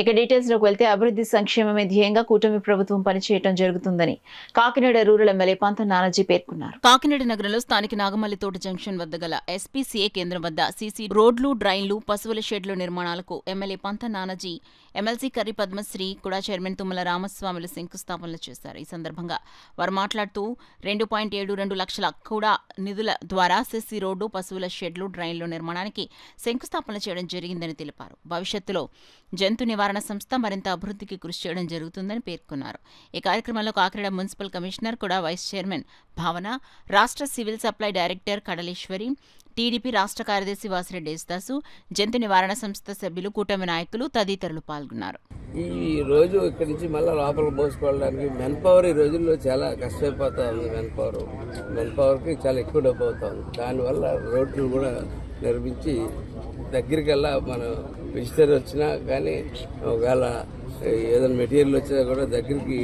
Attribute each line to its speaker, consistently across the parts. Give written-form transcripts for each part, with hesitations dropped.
Speaker 1: ఇక డీటెయిల్స్ లోకి వెళ్తే అభివృద్ధి సంక్షేమమే ధ్యేయంగా కూటమి ప్రభుత్వం పనిచేయడం జరుగుతుందని కాకినాడ రూరల్ ఎమ్మెల్యే పంత నానాజీ పేర్కొన్నారు. కాకినాడ నగరంలో స్థానిక నాగమల్లితోట జంక్షన్ వద్ద గల ఎస్పీసీఏ కేంద్రం వద్ద సీసీ రోడ్లు, డ్రైన్లు, పశువుల షెడ్ల నిర్మాణాలకు ఎమ్మెల్యే పంత నానాజీ, ఎమ్మెల్సీ కర్రి పద్మశ్రీ కూడా చైర్మన్ తుమ్మల రామస్వాములు శంకుస్థాపనలు చేశారు. ఈ సందర్భంగా వారు మాట్లాడుతూ 2.72 లక్షల కూడా నిధుల ద్వారా సీసీ రోడ్డు, పశువుల షెడ్లు, డ్రైన్లు నిర్మాణానికి శంకుస్థాపన చేయడం జరిగిందని తెలిపారు. భవిష్యత్తులో జంతు నివారణ సంస్థ మరింత అభివృద్ధికి కృషి చేయడం జరుగుతుందని పేర్కొన్నారు. ఈ కార్యక్రమంలో కాకినాడ మున్సిపల్ కమిషనర్ కూడా వైస్ చైర్మన్ భావన, రాష్ట్ర సివిల్ సప్లై డైరెక్టర్ కడలేశ్వరి, టీడీపీ రాష్ట్ర కార్యదర్శి వాసిరెడ్డి యేసుదాసు, జంతు నివారణ సంస్థ సభ్యులు, కూటమి నాయకులు తదితరులు పాల్గొన్నారు.
Speaker 2: ఈ రోజు ఇక్కడి నుంచి మళ్ళీ లోపలికి మోసుకోవడానికి మెన్ పవర్ ఈ రోజుల్లో చాలా కష్టమైపోతా ఉంది. మెన్ పవర్కి చాలా ఎక్కువ డబ్బు అవుతా ఉంది. దానివల్ల రోడ్లు కూడా నిర్మించి దగ్గరికల్లా మనం విజిటర్ వచ్చినా కానీ ఒకవేళ ఏదైనా మెటీరియల్ వచ్చినా కూడా దగ్గరికి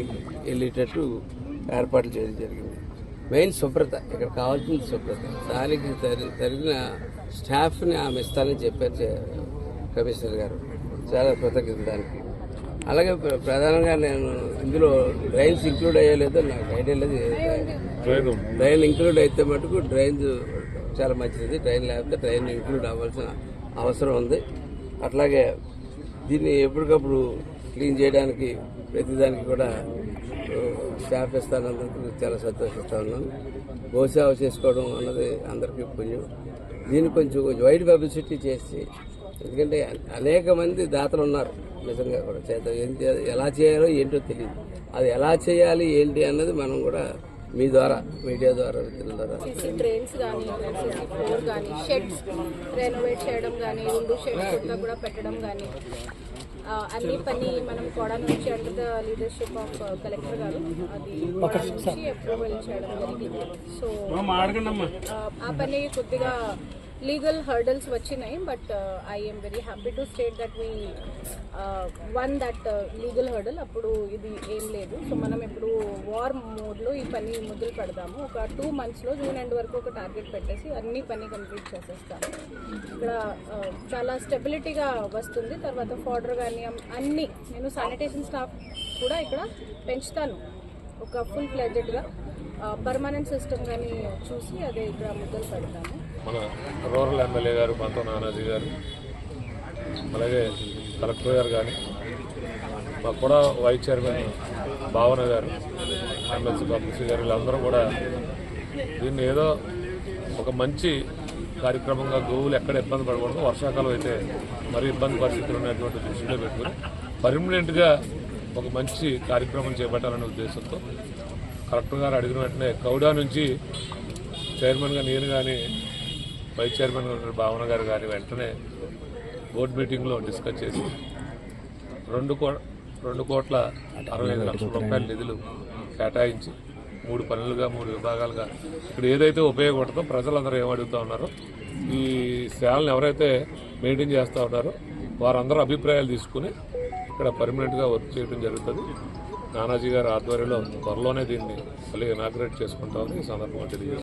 Speaker 2: వెళ్ళేటట్టు ఏర్పాట్లు చేయడం జరిగింది. మెయిన్ శుభ్రత, ఇక్కడ కావాల్సింది శుభ్రత. దానికి తగిన స్టాఫ్ని ఆమె ఇస్తానని చెప్పారు కమిషనర్ గారు. చాలా కృతజ్ఞత దానికి. అలాగే ప్రధానంగా నేను ఇందులో డ్రైన్స్ ఇంక్లూడ్ అయ్యలేదో నాకు ఐడియా లేదు. డ్రైన్ ఇంక్లూడ్ అయితే మటుకు డ్రైన్స్ చాలా మంచిది. డ్రైన్ లేకపోతే డ్రైన్ ఇంక్లూడ్ అవ్వాల్సిన అవసరం ఉంది. అట్లాగే దీన్ని ఎప్పటికప్పుడు క్లీన్ చేయడానికి ప్రతిదానికి కూడా స్టాఫ్ ఇస్తానందుకు చాలా సంతోషిస్తూ ఉన్నాను. గోసేవ చేసుకోవడం అన్నది అందరికీ పుణ్యం. దీన్ని కొంచెం వైడ్ పబ్లిసిటీ చేసి, ఎందుకంటే అనేక మంది దాతలు ఉన్నారు నిజంగా కూడా ఎలా చేయాలో ఏంటో తెలియదు. అది ఎలా చేయాలి ఏంటి అన్నది మనం కూడా మీ ద్వారా, మీడియా ద్వారా,
Speaker 3: డ్రైన్స్ కానీ, ఫ్లోర్ కానీ, షెడ్స్ రెనోవేట్ చేయడం కానీ, 2 షెడ్స్ కొత్తగా కూడా పెట్టడం కానీ, అన్ని పని మనం కూడా నుంచి under the leadership of collector గారు అది నుంచి అప్రూవల్ చేయడం జరిగింది. సో ఆ పని కొద్దిగా లీగల్ హర్డల్స్ వచ్చినాయి. But I'm very happy to state that we one that legal hurdle. అప్పుడు ఇది ఏం లేదు. సో మనం ఇప్పుడు వార్ మోడ్లో ఈ పని మొదలు పెడదాము. ఒక 2 monthsలో జూన్ ఎండ్ వరకు ఒక టార్గెట్ పెట్టేసి అన్ని పని కంప్లీట్ చేసేస్తాము. ఇక్కడ చాలా స్టెబిలిటీగా వస్తుంది. తర్వాత ఫాడర్ కానీ అన్నీ, నేను శానిటేషన్ స్టాఫ్ కూడా ఇక్కడ పెంచుతాను. ఒక ఫుల్ ఫ్లెడ్జెడ్గా పర్మనెంట్ సిస్టమ్ కానీ చూసి అదే ఇక్కడ మొదలు పెడతాము.
Speaker 4: మన రూరల్ ఎమ్మెల్యే గారు పంత నానాజీ గారు, అలాగే కలెక్టర్ గారు కానీ, మాకు కూడా వైస్ చైర్మన్ భావన గారు, ఎమ్మెల్సీ పబ్లిసిటీ గారు, వీళ్ళందరూ కూడా దీన్ని ఏదో ఒక మంచి కార్యక్రమంగా గోవులు ఎక్కడ ఇబ్బంది పడకూడదు, వర్షాకాలం అయితే మరి ఇబ్బంది పరిస్థితులు ఉన్నటువంటి దృష్టిలో పెట్టుకుని పర్మనెంట్గా ఒక మంచి కార్యక్రమం చేపట్టాలనే ఉద్దేశంతో కలెక్టర్ గారు అడిగిన వెంటనే కౌడా నుంచి చైర్మన్గా నేను కానీ, వైస్ చైర్మన్ భావన గారు కానీ వెంటనే బోర్డు మీటింగ్లో డిస్కస్ చేసి 2,65,00,000 నిధులు కేటాయించి 3 పనులుగా 3 విభాగాలుగా ఇక్కడ ఏదైతే ఉపయోగపడుతుందో ప్రజలందరూ ఏమడుగుతూ ఉన్నారో ఈ సేవలను ఎవరైతే మెయింటైన్ చేస్తూ ఉన్నారో వారందరూ అభిప్రాయాలు తీసుకుని ఇక్కడ పర్మనెంట్గా వర్క్ చేయడం జరుగుతుంది. నానాజీ గారి ఆధ్వర్యంలో త్వరలోనే దీన్ని మళ్ళీ ఇనాగ్రేట్ చేసుకుంటామని ఈ సందర్భంగా తెలియజేస్తాం.